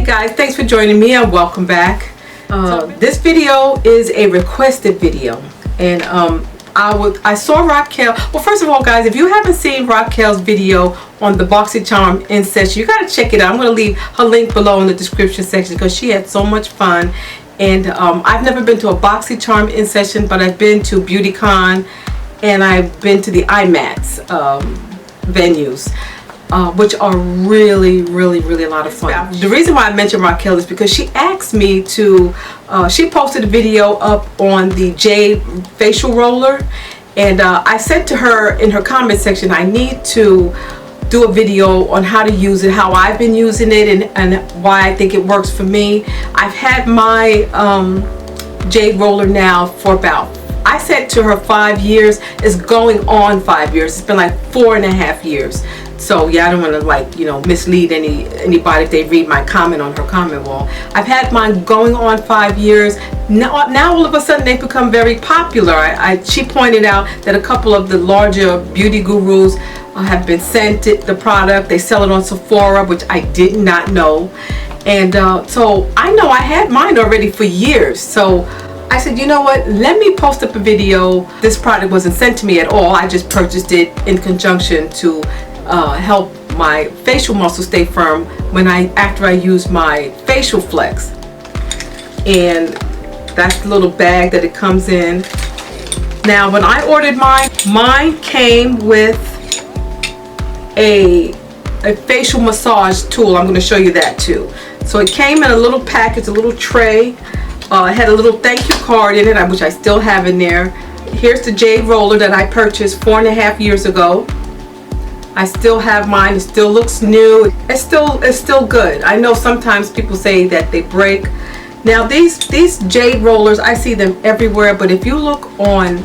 guys, thanks for joining me and welcome back. This video is a requested video, and I saw Raquel. Well, first of all, guys, if you haven't seen Raquel's video on the BoxyCharm in session, you gotta check it out. I'm gonna leave her link below in the description section because she had so much fun. And I've never been to a BoxyCharm in session, but I've been to BeautyCon and I've been to the IMAX venues. Which are really a lot of fun. The reason why I mentioned Raquel is because she asked me to, she posted a video up on the Jade facial roller, and I said to her in her comment section, I need to do a video on how to use it, how I've been using it, and why I think it works for me. I've had my Jade roller now for about, I said to her 5 years. It's going on 5 years. It's been like 4.5 years. So yeah, I don't want to, like, you know, mislead anybody if they read my comment on her comment wall. I've had mine going on 5 years. Now all of a sudden they've become very popular. She pointed out that a couple of the larger beauty gurus have been sent the product. They sell it on Sephora, which I did not know. And so I know I had mine already for years. So I said, you know what, let me post up a video. This product wasn't sent to me at all. I just purchased it in conjunction to help my facial muscles stay firm after I use my facial flex. And that's the little bag that it comes in. Now when I ordered mine came with a facial massage tool. I'm going to show you that too. So it came in a little package, a little tray. It had a little thank you card in it, which I still have in there. Here's the Jade roller that I purchased 4.5 years ago. I still have mine. It still looks new. It's still good. I know sometimes people say that they break. Now these Jade rollers, I see them everywhere, but if you look on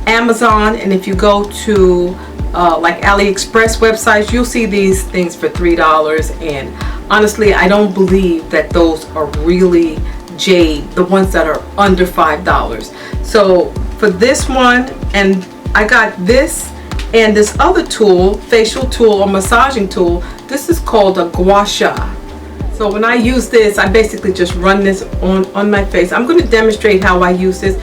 Amazon and if you go to like AliExpress websites, you'll see these things for $3. And honestly, I don't believe that those are really Jade, the ones that are under $5. So for this one, and I got this and this other tool, facial tool or massaging tool. This is called a gua sha. So when I use this, I basically just run this on my face. I'm going to demonstrate how I use this.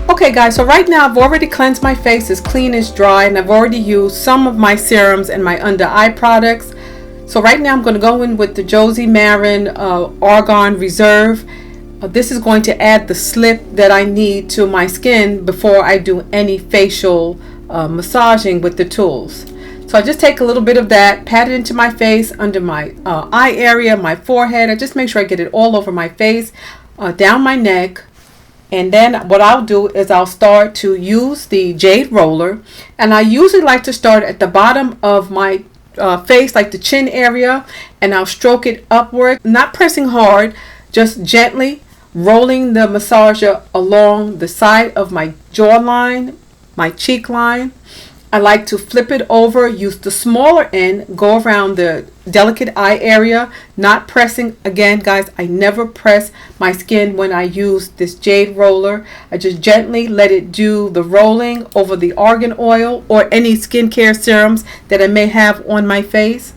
Okay guys, so right now I've already cleansed my face. It's clean, it's dry, and I've already used some of my serums and my under eye products. So right now I'm going to go in with the Josie Maran Argan Reserve. This is going to add the slip that I need to my skin before I do any facial massaging with the tools. So I just take a little bit of that, pat it into my face, under my eye area, my forehead. I just make sure I get it all over my face, down my neck. And then what I'll do is I'll start to use the Jade roller. And I usually like to start at the bottom of my face, like the chin area, and I'll stroke it upward, not pressing hard, just gently rolling the massager along the side of my jawline, my cheek line. I like to flip it over, use the smaller end, go around the delicate eye area, not pressing. Again, guys, I never press my skin when I use this Jade roller. I just gently let it do the rolling over the argan oil or any skincare serums that I may have on my face.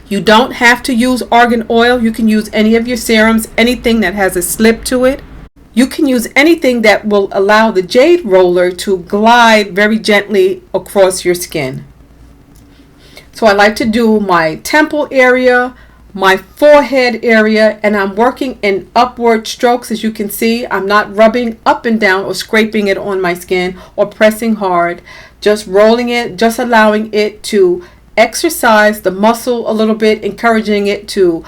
You don't have to use argan oil. You can use any of your serums, anything that has a slip to it. You can use anything that will allow the Jade roller to glide very gently across your skin. So I like to do my temple area, my forehead area, and I'm working in upward strokes. As you can see, I'm not rubbing up and down or scraping it on my skin or pressing hard, just rolling it, just allowing it to exercise the muscle a little bit, encouraging it to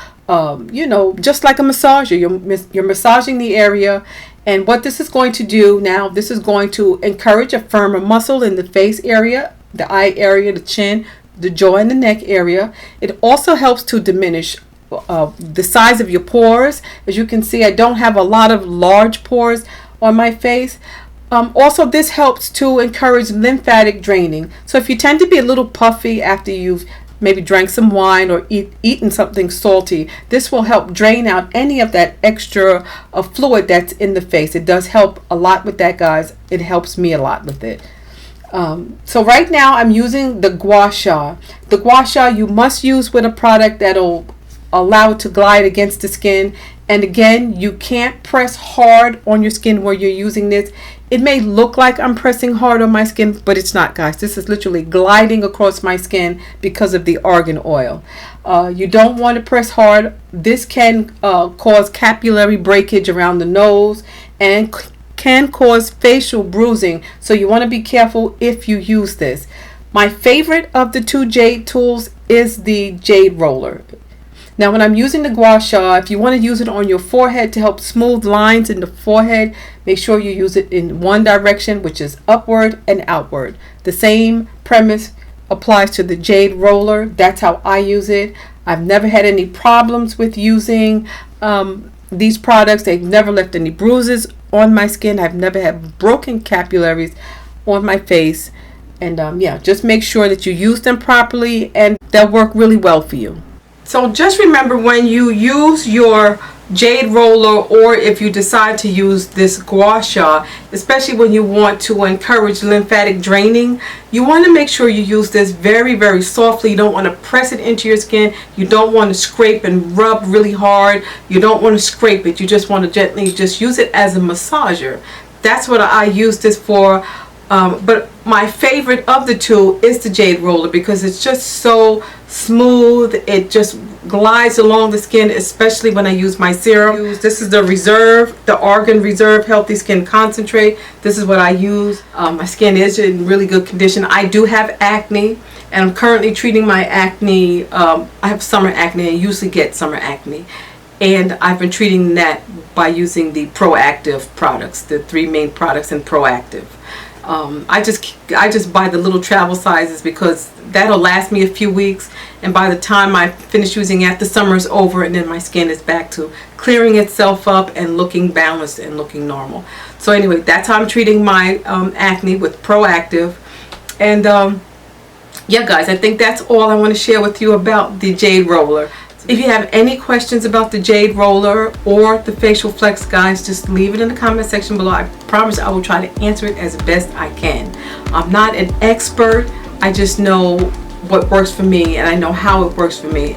you know, just like a massager, you're massaging the area. And what this is going to do now, this is going to encourage a firmer muscle in the face area, the eye area, the chin, the jaw, and the neck area. It also helps to diminish the size of your pores. As you can see, I don't have a lot of large pores on my face. Also, this helps to encourage lymphatic draining. So if you tend to be a little puffy after you've maybe drank some wine or eaten something salty, this will help drain out any of that extra fluid that's in the face. It does help a lot with that, guys. It helps me a lot with it. So right now I'm using the gua sha. The gua sha you must use with a product that'll allow it to glide against the skin. And again, you can't press hard on your skin where you're using this. It may look like I'm pressing hard on my skin, but it's not, guys. This is literally gliding across my skin because of the argan oil. You don't want to press hard. This can cause capillary breakage around the nose and can cause facial bruising. So you want to be careful if you use this. My favorite of the two Jade tools is the Jade Roller. Now when I'm using the gua sha, if you want to use it on your forehead to help smooth lines in the forehead, make sure you use it in one direction, which is upward and outward. The same premise applies to the Jade Roller. That's how I use it. I've never had any problems with using these products. They've never left any bruises on my skin. I've never had broken capillaries on my face. And yeah, just make sure that you use them properly and they'll work really well for you. So just remember, when you use your Jade Roller, or if you decide to use this gua sha, especially when you want to encourage lymphatic draining, you want to make sure you use this very, very softly. You don't want to press it into your skin. You don't want to scrape and rub really hard. You don't want to scrape it. You just want to gently just use it as a massager. That's what I use this for. But my favorite of the two is the Jade Roller because it's just so smooth. It just glides along the skin, especially when I use my serum. This is the Reserve, the Argan Reserve Healthy Skin Concentrate. This is what I use. My skin is in really good condition. I do have acne, and I'm currently treating my acne. I have summer acne. I usually get summer acne, and I've been treating that by using the Proactive products, the 3 main products in Proactive. I just buy the little travel sizes because that'll last me a few weeks, and by the time I finish using it, the summer is over and then my skin is back to clearing itself up and looking balanced and looking normal. So anyway, that's how I'm treating my acne, with Proactive. And yeah guys, I think that's all I want to share with you about the Jade Roller. If you have any questions about the Jade Roller or the Facial Flex, guys, just leave it in the comment section below. I promise I will try to answer it as best I can. I'm not an expert. I just know what works for me, and I know how it works for me,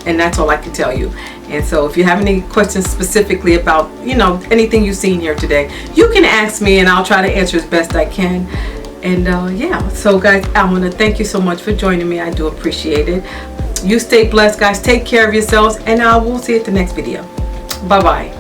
and that's all I can tell you. And so if you have any questions specifically about, you know, anything you've seen here today, you can ask me and I'll try to answer as best I can. And yeah, so guys, I want to thank you so much for joining me. I do appreciate it. You stay blessed, guys. Take care of yourselves, and I will see you at the next video. Bye bye.